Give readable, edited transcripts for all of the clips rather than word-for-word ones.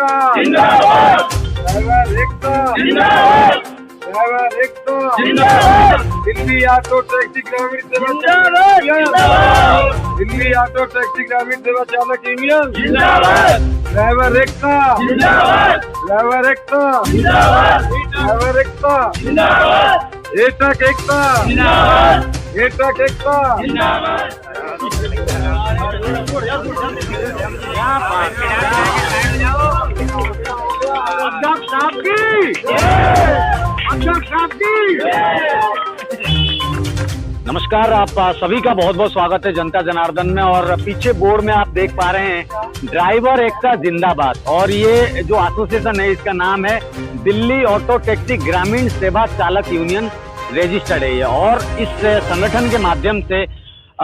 एकता जिंदाबाद, ड्राइवर एकता जिंदाबाद, ड्राइवर एकता जिंदाबाद, दिल्ली ऑटो टैक्सी ग्रामीण सेवा जिंदाबाद जिंदाबाद, दिल्ली ऑटो टैक्सी ग्रामीण सेवा चालक यूनियन जिंदाबाद, ड्राइवर एकता जिंदाबाद, ड्राइवर एकता जिंदाबाद, ड्राइवर एकता जिंदाबाद, एटक एकता जिंदाबाद, एटक एकता जिंदाबाद। अध्यक्ष साहब की, अध्यक्ष साहब की। नमस्कार, आप सभी का बहुत बहुत स्वागत है जनता जनार्दन में। और पीछे बोर्ड में आप देख पा रहे हैं ड्राइवर एकता जिंदाबाद, और ये जो एसोसिएशन है इसका नाम है दिल्ली ऑटो टैक्सी ग्रामीण सेवा चालक यूनियन रजिस्टर्ड है ये। और इस संगठन के माध्यम से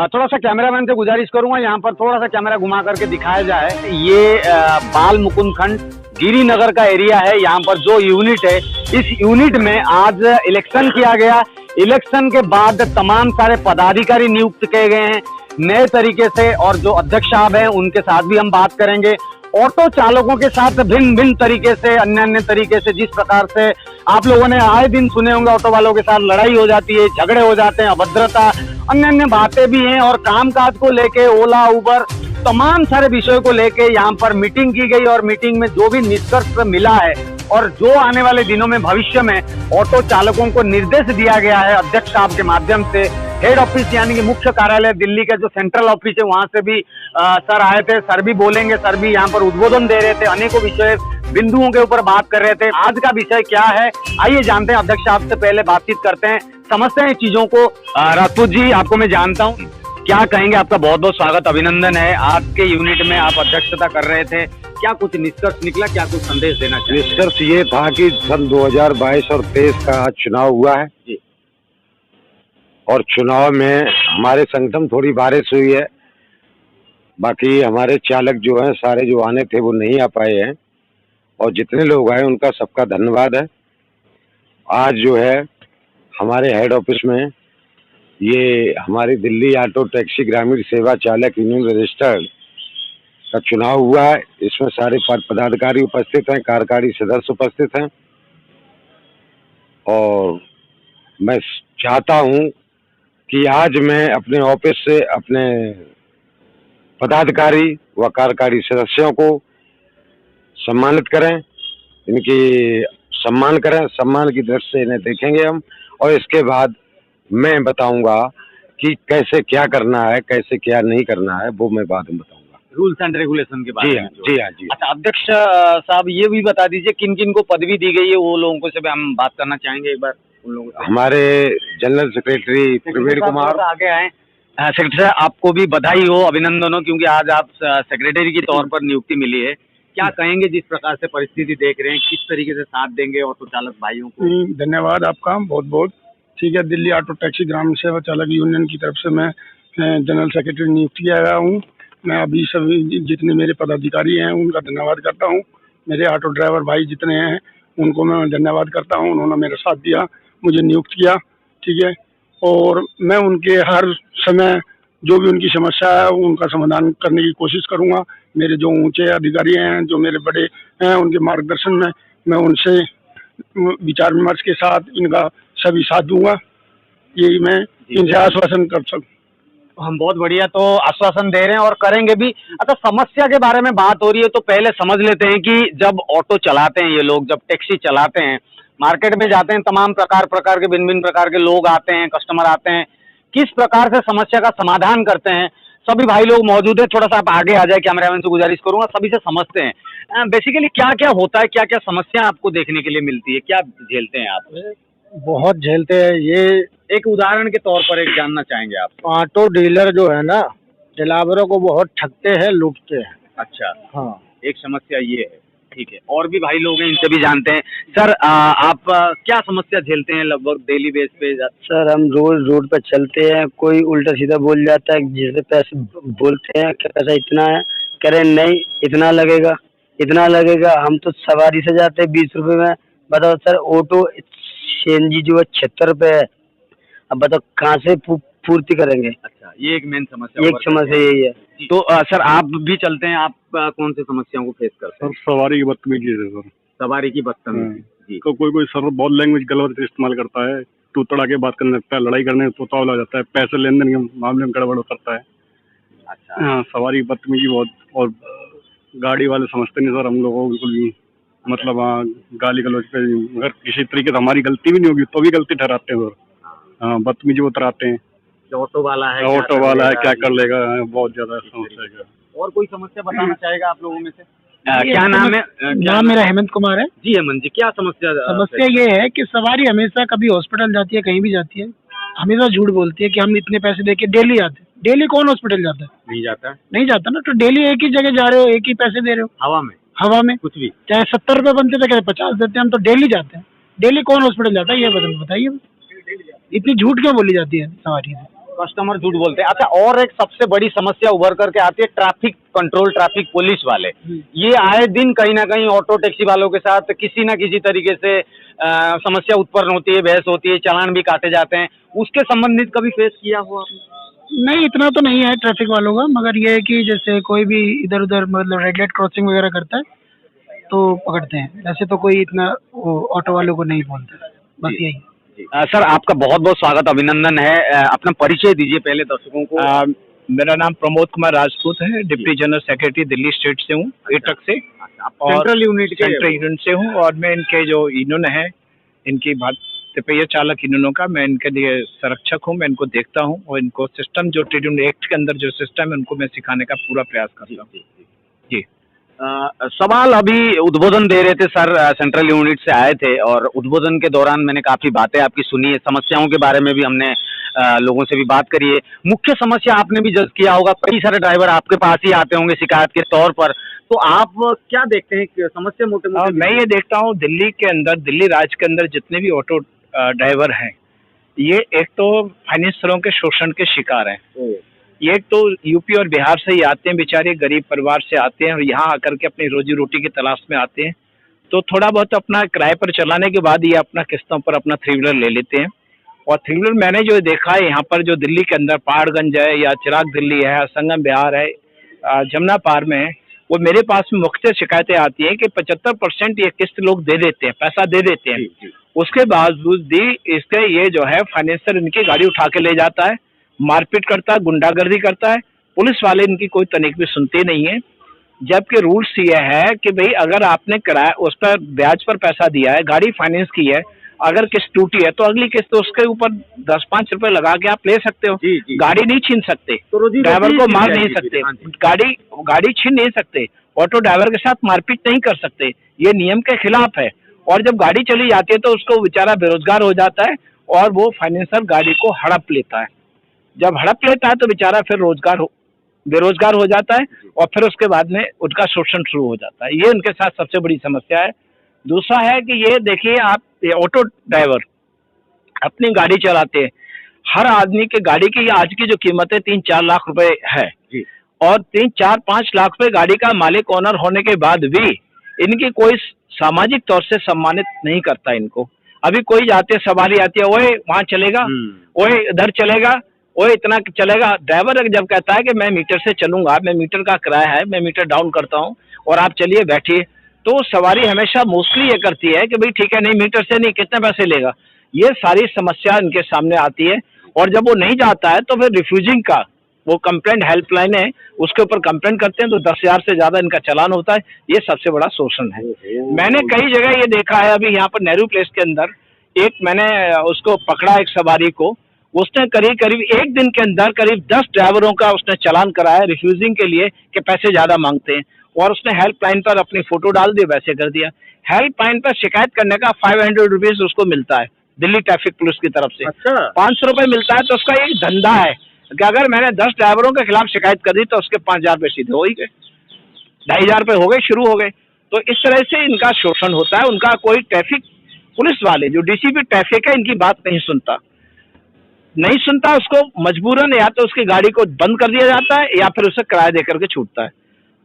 थोड़ा सा कैमरामैन से गुजारिश करूंगा यहाँ पर थोड़ा सा कैमरा घुमा करके दिखाया जाए। ये बाल मुकुंद खंड गिरिनगर का एरिया है। यहाँ पर जो यूनिट है, इस यूनिट में आज इलेक्शन किया गया। इलेक्शन के बाद तमाम सारे पदाधिकारी नियुक्त किए गए हैं नए तरीके से, और जो अध्यक्ष साहब हैं उनके साथ भी हम बात करेंगे। ऑटो चालकों के साथ भिन्न भिन्न तरीके से, अन्य तरीके से, जिस प्रकार से आप लोगों ने आए दिन सुने होंगे ऑटो वालों के साथ लड़ाई हो जाती है, झगड़े हो जाते हैं, अभद्रता, अन्य बातें भी हैं। और कामकाज को लेके ओला उबर तमाम सारे विषयों को लेके यहाँ पर मीटिंग की गई, और मीटिंग में जो भी निष्कर्ष मिला है और जो आने वाले दिनों में भविष्य में ऑटो चालकों को निर्देश दिया गया है अध्यक्ष साहब के माध्यम से, हेड ऑफिस यानी कि मुख्य कार्यालय दिल्ली का जो सेंट्रल ऑफिस है वहां से भी सर आए थे। सर भी बोलेंगे, सर भी यहाँ पर उद्बोधन दे रहे थे, अनेकों विषय बिंदुओं के ऊपर बात कर रहे थे। आज का विषय क्या है आइए जानते हैं। अध्यक्ष साहब से पहले बातचीत करते हैं, समझते हैं चीजों को। राजपूत जी, आपको मैं जानता हूँ, क्या कहेंगे? आपका बहुत बहुत स्वागत, अभिनंदन है। आपके यूनिट में आप अध्यक्षता कर रहे थे, क्या कुछ निष्कर्ष निकला, क्या कुछ संदेश देना चाहिए? निष्कर्ष ये था कि सन 2022 और 23 का चुनाव हुआ है जी, और चुनाव में हमारे संगठन थोड़ी बारिश हुई है। बाकी हमारे चालक जो हैं सारे जो आने थे वो नहीं आ पाए हैं, और जितने लोग आए उनका सबका धन्यवाद है। आज जो है हमारे हेड ऑफिस में ये हमारी दिल्ली ऑटो टैक्सी ग्रामीण सेवा चालक यूनियन रजिस्टर्ड का चुनाव हुआ है। इसमें सारे पदाधिकारी उपस्थित हैं, कार्यकारी सदस्य उपस्थित हैं, और मैं चाहता हूं कि आज मैं अपने ऑफिस से अपने पदाधिकारी व कार्यकारी सदस्यों को सम्मानित करें, इनकी सम्मान करें, सम्मान की दृष्टि से इन्हें देखेंगे हम, और इसके बाद मैं बताऊंगा कि कैसे क्या करना है, कैसे क्या नहीं करना है, वो मैं बाद में बताऊंगा। रूल्स एंड रेगुलेशन के बारे में। जी हाँ जी। अच्छा अध्यक्ष साहब, ये भी बता दीजिए किन किन को पदवी दी गई है, वो लोगों से भी हम बात करना चाहेंगे एक बार उन लोगों से। हमारे जनरल सेक्रेटरी प्रवीण कुमार आगे आए। सेक्रेटरी साहब, आपको भी बधाई हो, अभिनंदन हो, क्योंकि आज आप सेक्रेटरी के तौर पर नियुक्ति मिली है। क्या कहेंगे, जिस प्रकार से परिस्थिति देख रहे हैं, किस तरीके से साथ देंगे ऑटो चालक भाइयों को? धन्यवाद आपका बहुत बहुत। ठीक है, दिल्ली ऑटो टैक्सी ग्रामीण सेवा चालक यूनियन की तरफ से मैं जनरल सेक्रेटरी नियुक्त किया गया हूँ। मैं अभी सभी जितने मेरे पदाधिकारी हैं उनका धन्यवाद करता हूँ। मेरे ऑटो ड्राइवर भाई जितने हैं उनको मैं धन्यवाद करता हूँ, उन्होंने मेरा साथ दिया, मुझे नियुक्त किया। ठीक है, और मैं उनके हर समय जो भी उनकी समस्या है उनका समाधान करने की कोशिश करूँगा। मेरे जो ऊंचे अधिकारी हैं, जो मेरे बड़े हैं, उनके मार्गदर्शन में मैं उनसे विचार विमर्श के साथ इनका सभी साथ दूंगा। यही मैं इनसे आश्वासन कर सकूँ। हम बहुत बढ़िया तो आश्वासन दे रहे हैं और करेंगे भी। अच्छा, समस्या के बारे में बात हो रही है तो पहले समझ लेते हैं कि जब ऑटो चलाते हैं ये लोग, जब टैक्सी चलाते हैं, मार्केट में जाते हैं, तमाम प्रकार के भिन्न प्रकार के लोग आते हैं, कस्टमर आते हैं, किस प्रकार से समस्या का समाधान करते हैं। सभी भाई लोग मौजूद है, थोड़ा सा आप आगे आ जाए, कैमरामैन से गुजारिश करूंगा, सभी से समझते हैं बेसिकली क्या क्या होता है, क्या क्या समस्या आपको देखने के लिए मिलती है, क्या झेलते हैं आप? बहुत झेलते हैं। ये एक उदाहरण के तौर पर एक जानना चाहेंगे आप? ऑटो डीलर जो है ना, ड्राइवरों को बहुत ठगते हैं, लूटते हैं। अच्छा, हाँ, एक समस्या ये है। ठीक है, और भी भाई लोग हैं, इनसे भी जानते हैं। सर, आप क्या समस्या झेलते हैं लगभग डेली बेस पे? सर हम रोज रोड पे चलते हैं, कोई उल्टा सीधा बोल जाता है, जिससे पैसे बोलते हैं कि पैसा इतना है, कह रहे नहीं इतना लगेगा, इतना लगेगा। हम तो सवारी से जाते हैं 20 रुपए में। बताओ सर, ऑटो सीएनजी जो है 76 रुपए है, अब बताओ कहाँ से पूर्ति करेंगे? अच्छा, ये एक मेन समस्या, एक समस्या यही है। तो सर आप भी चलते हैं, आप कौन सी समस्याओं को फेस करते हैं? सर सवारी की बदतमीजी है सर। सवारी की बदतमीजी जी। तो कोई सर बहुत लैंग्वेज गलत इस्तेमाल करता है, तू तड़ा के बात करने लगता है, लड़ाई करने तो तावला हो जाता है, पैसे लेन देन के मामले में गड़बड़ करता है। अच्छा। हाँ, सवारी की बदतमीजी बहुत, और गाड़ी वाले समझते नहीं सर हम लोगों को बिल्कुल भी, मतलब हाँ गाली गलौज पे अगर किसी तरीके से हमारी गलती भी नहीं होगी तो भी गलती ठहराते हैं सर। हाँ, बदतमीजी वो कराते हैं। जो ऑटो वाला है क्या कर लेगा, बहुत ज्यादा समस्या है। और कोई समस्या बताना चाहेगा आप लोगों में से? क्या नाम है? नाम मेरा हेमंत कुमार है। जी हेमंत जी, क्या समस्या ये है कि सवारी हमेशा कभी हॉस्पिटल जाती है, कहीं भी जाती है, हमेशा झूठ बोलती है कि हम इतने पैसे देके डेली आते हैं। डेली कौन हॉस्पिटल जाता है? नहीं जाता ना। तो डेली एक ही जगह जा रहे हो, एक ही पैसे दे रहे हो, हवा में कुछ भी। चाहे 70 रुपए बनते थे, कहते 50 देते हैं, हम तो डेली जाते हैं। डेली कौन हॉस्पिटल जाता है, ये बताइए। इतनी झूठ क्यों बोली जाती है सवारी से? कस्टमर झूठ बोलते हैं। अच्छा, और एक सबसे बड़ी समस्या उभर करके आती है ट्रैफिक कंट्रोल, ट्रैफिक पुलिस वाले। ये आए दिन कहीं ना कहीं ऑटो टैक्सी वालों के साथ किसी ना किसी तरीके से समस्या उत्पन्न होती है, बहस होती है, चालान भी काटे जाते हैं। उसके संबंधित कभी फेस किया हुआ आपने? नहीं, इतना तो नहीं है ट्रैफिक वालों का, मगर ये है कि जैसे कोई भी इधर उधर मतलब रेड लाइट क्रॉसिंग वगैरह करता है तो पकड़ते हैं। वैसे तो कोई इतना ऑटो वालों को नहीं बोलते, बस यही। सर आपका बहुत बहुत स्वागत, अभिनंदन है। अपना परिचय दीजिए पहले दर्शकों को। मेरा नाम प्रमोद कुमार राजपूत है, deputy general secretary Delhi state से हूँ, एटक से। और सेंट्रल यूनिट से हूँ, और मैं इनके जो यूनियन है, इनकी तिपहिया चालक यूनियनों का मैं इनके लिए संरक्षक हूँ। मैं इनको देखता हूँ और इनको सिस्टम जो ट्रेड यूनियन एक्ट के अंदर जो सिस्टम है उनको मैं सिखाने का पूरा प्रयास करता हूँ। जी। सवाल अभी उद्बोधन दे रहे थे सर, सेंट्रल यूनिट से आए थे, और उद्बोधन के दौरान मैंने काफी बातें आपकी सुनी है, समस्याओं के बारे में भी हमने लोगों से भी बात करी है। मुख्य समस्या आपने भी जज किया होगा, कई सारे ड्राइवर आपके पास ही आते होंगे शिकायत के तौर पर, तो आप क्या देखते हैं कि समस्या मोटे मोटे? मैं ये देखता हूँ दिल्ली के अंदर, दिल्ली राज्य के अंदर जितने भी ऑटो ड्राइवर हैं, ये एक तो फाइनेंसरों के शोषण के शिकार हैं। ये तो यूपी और बिहार से ही आते हैं, बेचारे गरीब परिवार से आते हैं और यहाँ आकर के अपनी रोजी रोटी की तलाश में आते हैं। तो थोड़ा बहुत अपना किराए पर चलाने के बाद ये अपना किस्तों पर अपना 3 व्हीलर ले लेते हैं। और 3 व्हीलर मैंने जो देखा है यहाँ पर, जो दिल्ली के अंदर पहाड़गंज है या चिराग दिल्ली है, संगम विहार है, जमुना पार में है, वो मेरे पास में मुख्य शिकायतें आती हैं कि 75% ये किस्त लोग दे देते हैं, पैसा दे देते हैं। उसके बावजूद भी इसके ये जो है फाइनेंसर इनकी गाड़ी उठा के ले जाता है, मारपीट करता है, गुंडागर्दी करता है। पुलिस वाले इनकी कोई तनिक भी सुनते नहीं है। जबकि रूल्स ये है कि भाई अगर आपने किराया उस पर ब्याज पर पैसा दिया है, गाड़ी फाइनेंस की है, अगर किस्त टूटी है तो अगली किस्त तो उसके ऊपर 10-5 रुपए लगा के आप ले सकते हो। गाड़ी नहीं छीन सकते, ड्राइवर को मार नहीं सकते, गाड़ी छीन नहीं सकते, ऑटो ड्राइवर के साथ मारपीट नहीं कर सकते, ये नियम के खिलाफ है। और जब गाड़ी चली जाती है तो उसको बेचारा बेरोजगार हो जाता है और वो फाइनेंसर गाड़ी को हड़प लेता है। जब हड़प लेता है तो बेचारा फिर बेरोजगार हो जाता है और फिर उसके बाद में उनका शोषण शुरू हो जाता है। ये उनके साथ सबसे बड़ी समस्या है। दूसरा है कि ये देखिए, आप ऑटो ड्राइवर अपनी गाड़ी चलाते हैं, हर आदमी के गाड़ी की आज की जो कीमत है 3-4 लाख रुपए है, और 3-4-5 लाख रुपए गाड़ी का मालिक ओनर होने के बाद भी इनकी कोई सामाजिक तौर से सम्मानित नहीं करता इनको। अभी कोई जाते सवारी आती है, ओए वहां चलेगा, ओए इधर चलेगा, ओए इतना चलेगा। ड्राइवर जब कहता है कि मैं मीटर से चलूंगा, मैं मीटर का किराया है, मैं मीटर डाउन करता हूँ और आप चलिए बैठिए, तो सवारी हमेशा मोस्टली ये करती है कि भाई ठीक है, नहीं मीटर से नहीं, कितने पैसे लेगा। ये सारी समस्या इनके सामने आती है। और जब वो नहीं जाता है तो फिर रिफ्यूजिंग का वो कंप्लेंट हेल्पलाइन है, उसके ऊपर कंप्लेंट करते हैं तो 10,000 से ज्यादा इनका चालान होता है। ये सबसे बड़ा शोषण है। मैंने कई जगह ये देखा है। अभी यहाँ पर नेहरू प्लेस के अंदर एक मैंने उसको पकड़ा, एक सवारी को, उसने करीब एक दिन के अंदर करीब 10 ड्राइवरों का उसने चालान कराया रिफ्यूजिंग के लिए कि पैसे ज्यादा मांगते हैं, और उसने हेल्पलाइन पर अपनी फोटो डाल दी, वैसे कर दिया। हेल्पलाइन पर शिकायत करने का 500 रुपीज उसको मिलता है दिल्ली ट्रैफिक पुलिस की तरफ से। अच्छा। 500 रुपए मिलता है। तो उसका एक धंधा है कि अगर मैंने 10 ड्राइवरों के खिलाफ शिकायत कर दी तो उसके 5,000 रुपये सीधे हो ही गए, 2,500 रुपये हो गए, शुरू हो गए। तो इस तरह से इनका शोषण होता है। उनका कोई ट्रैफिक पुलिस वाले जो डीसीपी ट्रैफिक है, इनकी बात नहीं सुनता, उसको मजबूरन या तो उसकी गाड़ी को बंद कर दिया जाता है या फिर उसे किराया देकर के छूटता है।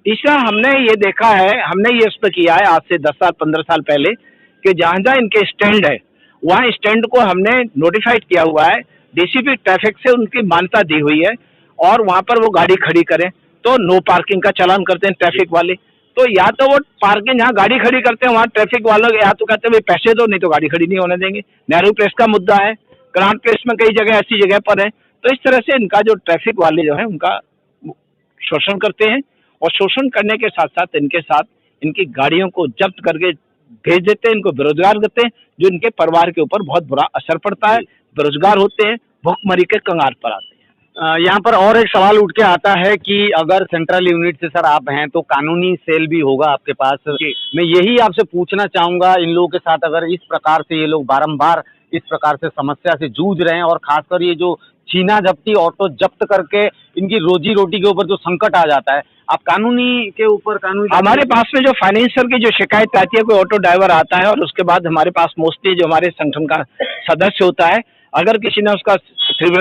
तीसरा हमने ये देखा है, हमने ये इस पर किया है आज से 10 साल 15 साल पहले, कि जहाँ जहाँ इनके स्टैंड है वहाँ स्टैंड को हमने नोटिफाइड किया हुआ है, डीसीपी ट्रैफिक से उनकी मान्यता दी हुई है, और वहाँ पर वो गाड़ी खड़ी करें। तो नो पार्किंग का चालान करते हैं ट्रैफिक वाले। तो या तो वो पार्किंग जहाँ गाड़ी खड़ी करते हैं वहाँ ट्रैफिक वालों या तो कहते हैं भाई पैसे दो, नहीं तो गाड़ी खड़ी नहीं होने देंगे। नेहरू प्लेस का मुद्दा है, करान प्लेस में कई जगह ऐसी जगह पर है। तो इस तरह से इनका जो ट्रैफिक वाले जो है उनका शोषण करते हैं, और शोषण करने के साथ साथ इनके साथ इनकी गाड़ियों को जब्त करके भेज देते हैं, इनको बेरोजगार करते हैं, जो इनके परिवार के ऊपर बहुत बुरा असर पड़ता है। बेरोजगार होते हैं, भुखमरी के कंगाल पर आते हैं। यहाँ पर और एक सवाल उठ के आता है कि अगर सेंट्रल यूनिट से सर आप हैं तो कानूनी सेल भी होगा आपके पास। मैं यही आपसे पूछना चाहूंगा, इन लोगों के साथ अगर इस प्रकार से ये लोग बारंबार इस प्रकार से समस्या से जूझ रहे हैं, और खासकर ये जो छीना झपटी ऑटो जब्त करके इनकी रोजी रोटी के ऊपर जो संकट आ जाता है, आप कानूनी के ऊपर कानूनी हमारे पास में जो फाइनेंशियल की जो शिकायत आती है, कोई ऑटो ड्राइवर आता है और उसके बाद हमारे पास मोस्टली जो हमारे संगठन का सदस्य होता है, अगर किसी ने उसका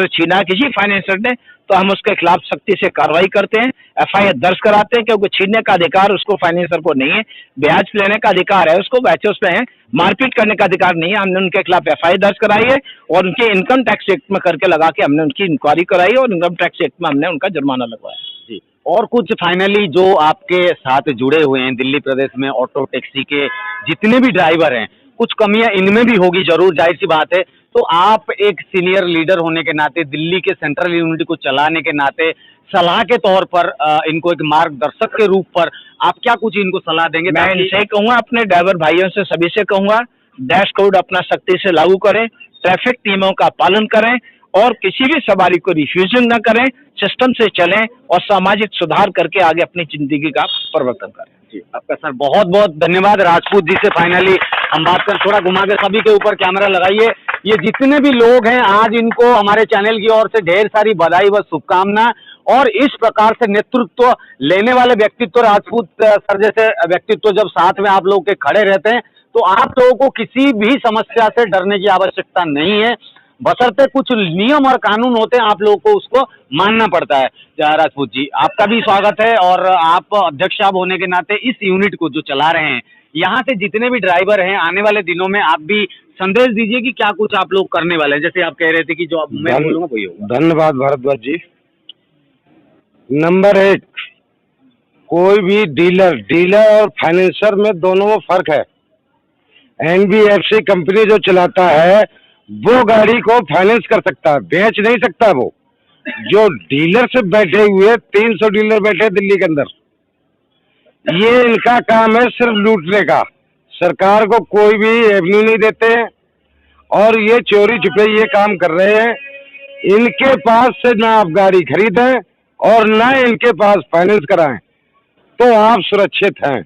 छीना किसी फाइनेंसर ने, तो हम उसके खिलाफ सख्ती से कार्रवाई करते हैं, एफआईआर दर्ज कराते हैं, क्योंकि छीनने का अधिकार उसको फाइनेंसर को नहीं है, ब्याज लेने का अधिकार है उसको, वैसे उसमें है, मारपीट करने का अधिकार नहीं है। हमने उनके खिलाफ एफआईआर दर्ज कराई है और उनके इनकम टैक्स एक्ट में करके लगा के हमने उनकी इंक्वायरी कराई और इनकम टैक्स एक्ट में हमने उनका जुर्माना लगवाया। जी, और कुछ फाइनली जो आपके साथ जुड़े हुए हैं दिल्ली प्रदेश में ऑटो टैक्सी के जितने भी ड्राइवर हैं, कुछ कमियां इनमें भी होगी जरूर, जाहिर सी बात है। तो आप एक सीनियर लीडर होने के नाते, दिल्ली के सेंट्रल यूनिट को चलाने के नाते, सलाह के तौर पर इनको एक मार्गदर्शक के रूप पर आप क्या कुछ इनको सलाह देंगे? मैं इनसे कहूँगा, अपने ड्राइवर भाइयों से सभी से कहूँगा, डैश कोड अपना सख्ती से लागू करें, ट्रैफिक नियमों का पालन करें और किसी भी सवारी को रिफ्यूजिंग न करें, सिस्टम से चलें और सामाजिक सुधार करके आगे अपनी जिंदगी का परिवर्तन करें। जी, आपका सर बहुत बहुत धन्यवाद। राजपूत जी से फाइनली हम बात कर, थोड़ा घुमा के सभी के ऊपर कैमरा लगाइए। ये जितने भी लोग हैं, आज इनको हमारे चैनल की ओर से ढेर सारी बधाई व शुभकामना। और इस प्रकार से नेतृत्व लेने वाले व्यक्तित्व, राजपूत सर जैसे व्यक्तित्व जब साथ में आप लोग के खड़े रहते हैं, तो आप लोगों को किसी भी समस्या से डरने की आवश्यकता नहीं है, बशर्ते कुछ नियम और कानून होते हैं, आप लोगों को उसको मानना पड़ता है। राजपूत जी, आपका भी स्वागत है, और आप अध्यक्ष साहब होने के नाते इस यूनिट को जो चला रहे हैं, यहाँ से जितने भी ड्राइवर हैं, आने वाले दिनों में आप भी संदेश दीजिए कि क्या कुछ आप लोग करने वाले हैं। जैसे आप कह रहे थे कि जो मैं बोलूँगा वही होगा। धन्यवाद भारद्वाज जी। नंबर 1, कोई भी डीलर और फाइनेंसर में दोनों में फर्क है। एनबीएफसी कंपनी जो चलाता है वो गाड़ी को फाइनेंस कर सकता है, बेच नहीं सकता। वो जो डीलर से बैठे हुए 300 डीलर बैठे दिल्ली के अंदर, ये इनका काम है सिर्फ लूटने का। सरकार को कोई भी एवेन्यू नहीं देते हैं और ये चोरी छुपे ये काम कर रहे हैं। इनके पास से ना आप गाड़ी खरीदें और ना इनके पास फाइनेंस कराएं, तो आप सुरक्षित हैं।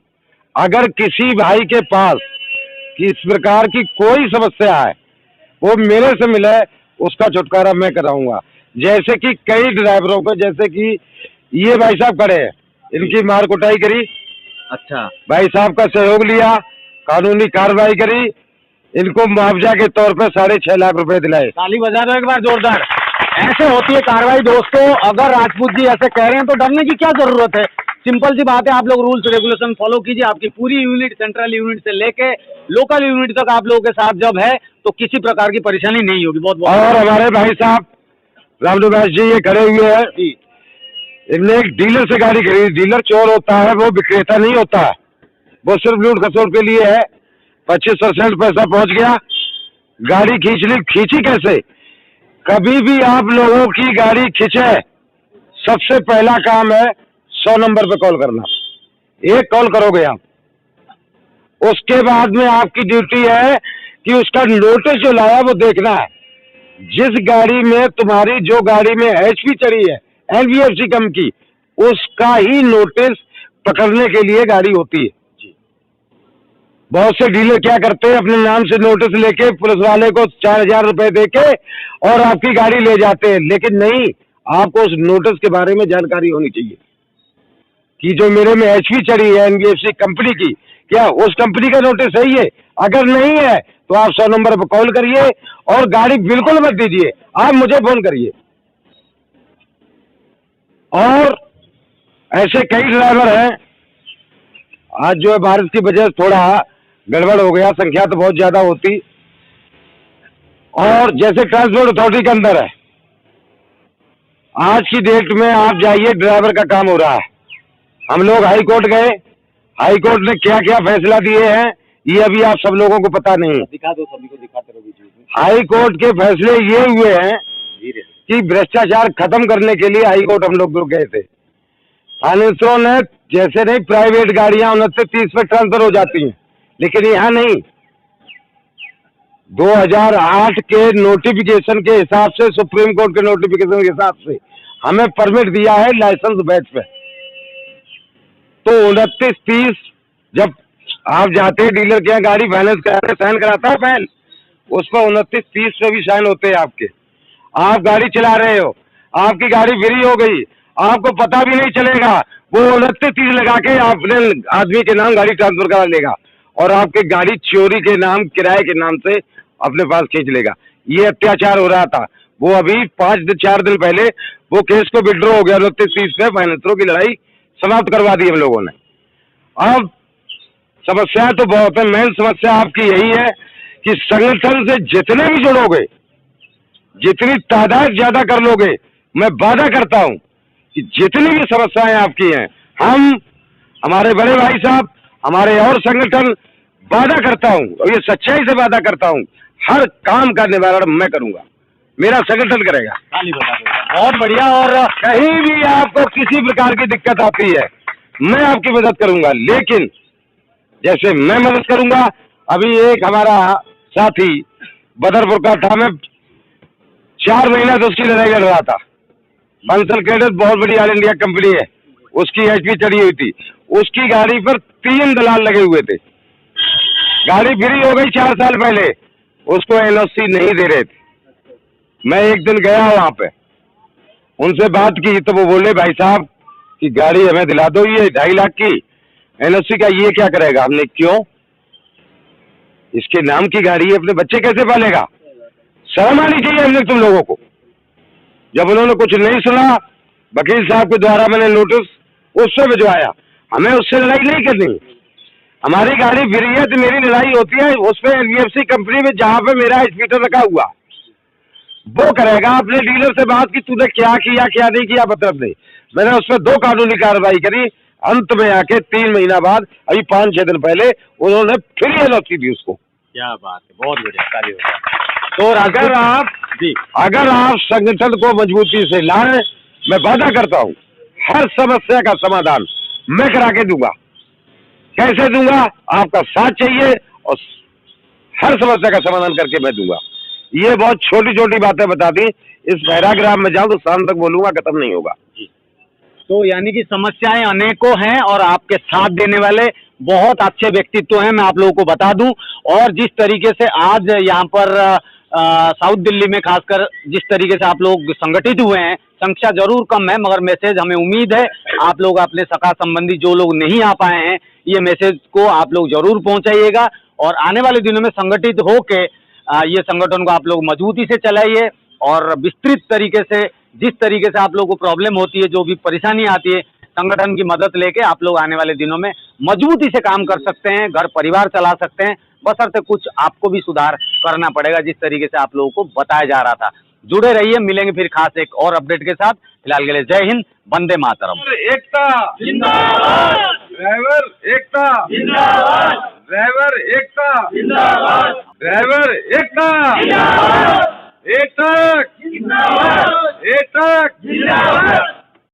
अगर किसी भाई के पास किस प्रकार की कोई समस्या है, वो मेरे से मिले, उसका छुटकारा मैं कराऊंगा। जैसे कि कई ड्राइवरों को, जैसे कि ये भाई साहब खड़े हैं, इनकी मार कुटाई करी, अच्छा, भाई साहब का सहयोग लिया, कानूनी कार्रवाई करी, इनको मुआवजा के तौर पे 6.5 लाख रुपए दिलाए। ताली बजा दो एक बार जोरदार। ऐसे होती है कार्रवाई दोस्तों। अगर राजपूत जी ऐसे कह रहे हैं तो डरने की क्या जरूरत है? सिंपल सी बात है, आप लोग रूल्स रेगुलेशन फॉलो कीजिए। आपकी पूरी यूनिट, सेंट्रल यूनिट से लेके लोकल यूनिट तक आप लोगों के साथ जब है तो किसी प्रकार की परेशानी नहीं होगी। बहुत बहुत। और हमारे भाई साहब रामनिवास जी ये खड़े हुए हैं, इनने एक डीलर से गाड़ी खरीदी। डीलर चोर होता है, वो विक्रेता नहीं होता है, वो सिर्फ लूट खसोट के लिए है। 25% पैसा पहुंच गया, गाड़ी खींच ली। खींची कैसे? कभी भी आप लोगों की गाड़ी खींचे, सबसे पहला काम है 100 नंबर पे कॉल करना। एक कॉल करोगे आप, उसके बाद में आपकी ड्यूटी है कि उसका नोटिस जो लाया वो देखना है। जिस गाड़ी में तुम्हारी, जो गाड़ी में एचपी चढ़ी है एनबीएफसी कंपनी की, उसका ही नोटिस पकड़ने के लिए गाड़ी होती है। बहुत से डीलर क्या करते हैं, अपने नाम से नोटिस लेके पुलिस वाले को 4000 रुपए देके और आपकी गाड़ी ले जाते हैं। लेकिन नहीं, आपको उस नोटिस के बारे में जानकारी होनी चाहिए कि जो मेरे में एचपी चढ़ी है एनबीएफसी कंपनी की, क्या उस कंपनी का नोटिस सही है? अगर नहीं है तो आप 100 नंबर पर कॉल करिए और गाड़ी बिल्कुल मत दीजिए, आप मुझे फोन करिए। और ऐसे कई ड्राइवर हैं, आज जो है बारिश की वजह से थोड़ा गड़बड़ हो गया, संख्या तो बहुत ज्यादा होती। और जैसे ट्रांसपोर्ट अथॉरिटी के अंदर है, आज की डेट में आप जाइए, ड्राइवर का काम हो रहा है। हम लोग हाई कोर्ट गए, हाई कोर्ट ने क्या क्या फैसला दिए हैं ये अभी आप सब लोगों को पता नहीं। दिखा दो, सभी को दिखाते रहो बीच में। हाई कोर्ट के फैसले ये हुए हैं कि भ्रष्टाचार खत्म करने के लिए हाई कोर्ट हम लोग गए थे। फाइनेंसरों ने जैसे नहीं प्राइवेट गाड़ियां 29-30 पे ट्रांसफर हो जाती हैं, लेकिन यहाँ नहीं। 2008 के नोटिफिकेशन के हिसाब से, सुप्रीम कोर्ट के नोटिफिकेशन के हिसाब से हमें परमिट दिया है लाइसेंस बेस पे। तो 29-30 जब आप जाते हैं डीलर के यहाँ गाड़ी फाइनेंस कराने, साइन कराता है फैन, उस पर 29-30 पे भी साइन होते हैं आपके। आप गाड़ी चला रहे हो, आपकी गाड़ी फ्री हो गई, आपको पता भी नहीं चलेगा, वो 29-30 लगा के अपने आदमी के नाम गाड़ी ट्रांसफर करा लेगा और आपकी गाड़ी चोरी के नाम, किराए के नाम से अपने पास खींच लेगा। ये अत्याचार हो रहा था। वो अभी 4 दिन पहले वो केस को विड्रॉ हो गया। 29-30 पे फाइनेंसरों की लड़ाई समाप्त करवा दी हम लोगों ने। अब समस्या तो बहुत है। मेन समस्या आपकी यही है कि संगठन से जितने भी जुड़ोगे, जितनी तादाद ज्यादा कर लोगे, मैं वादा करता हूं कि जितनी भी समस्याएं आपकी हैं, हम, हमारे बड़े भाई साहब, हमारे और संगठन, वादा करता हूं और ये सच्चाई से वादा करता हूं, हर काम का निवारण मैं करूंगा, मेरा संगठन करेगा। बहुत बढ़िया। और कहीं भी आपको किसी प्रकार की दिक्कत आती है, मैं आपकी मदद करूंगा। लेकिन जैसे मैं मदद करूंगा, अभी एक हमारा साथी बदरपुर का था, मैं 4 महीना तो उसकी लड़ाई लड़ रहा था। बंसल क्रेडिट बहुत बड़ी ऑल इंडिया कंपनी है, उसकी HP चढ़ी हुई थी, उसकी गाड़ी पर 3 दलाल लगे हुए थे। गाड़ी फ्री हो गई 4 साल पहले, उसको NOC नहीं दे रहे थे। मैं एक दिन गया वहां पे, उनसे बात की तो वो बोले भाई साहब कि गाड़ी हमें दिला दो, ये 2.5 लाख की, NOC का ये क्या करेगा? हमने क्यों, इसके नाम की गाड़ी है, अपने बच्चे कैसे पालेगा? शर्म आनी चाहिए हमने तुम लोगों को। जब उन्होंने कुछ नहीं सुना, वकील साहब के द्वारा मैंने नोटिस उससे भिजवाया। हमें उससे लड़ाई नहीं करनी, हमारी गाड़ी फ्री है तो मेरी लड़ाई होती है उस पर NBFC कंपनी में, जहां पे मेरा स्पीकर रखा हुआ, वो करेगा। अपने डीलर से बात की तूने क्या किया क्या नहीं किया, मतलब नहीं। मैंने उस पर 2 कानूनी कार्रवाई करी। अंत में आके 3 महीना बाद, अभी 5-6 दिन पहले उन्होंने फिर NOC दी उसको। क्या बात है, बहुत बढ़िया। तो अगर आप संगठन को मजबूती से लाएं, मैं वादा करता हूं हर समस्या का समाधान मैं करा के दूंगा। कैसे दूंगा? आपका साथ चाहिए और हर समस्या का समाधान करके मैं दूंगा। ये बहुत छोटी छोटी बातें बता दी, इस पैराग्राफ में जाऊं तो शाम तक बोलूंगा, खत्म नहीं होगा। तो यानी कि समस्याएं अनेकों हैं और आपके साथ देने वाले बहुत अच्छे व्यक्तित्व हैं, मैं आप लोगों को बता दूं। और जिस तरीके से आज यहाँ पर साउथ दिल्ली में खासकर जिस तरीके से आप लोग संगठित हुए हैं, संख्या जरूर कम है मगर मैसेज हमें उम्मीद है आप लोग अपने सखा संबंधी जो लोग नहीं आ पाए हैं, ये मैसेज को आप लोग जरूर पहुंचाइएगा और आने वाले दिनों में संगठित होके ये संगठन को आप लोग मजबूती से चलाइए और विस्तृत तरीके से, जिस तरीके से आप लोगों को प्रॉब्लम होती है, जो भी परेशानी आती है, संगठन की मदद लेके आप लोग आने वाले दिनों में मजबूती से काम कर सकते हैं, घर परिवार चला सकते हैं। बशर्ते कुछ आपको भी सुधार करना पड़ेगा, जिस तरीके से आप लोगों को बताया जा रहा था। जुड़े रहिए, मिलेंगे फिर खास एक और अपडेट के साथ। फिलहाल के लिए जय हिंद, वंदे मातरम। एकता जिंदाबाद, ड्राइवर एकता जिंदाबाद, ड्राइवर एकता जिंदाबाद, ड्राइवर एकता जिंदाबाद, एकता जिंदाबाद, एकता जिंदाबाद।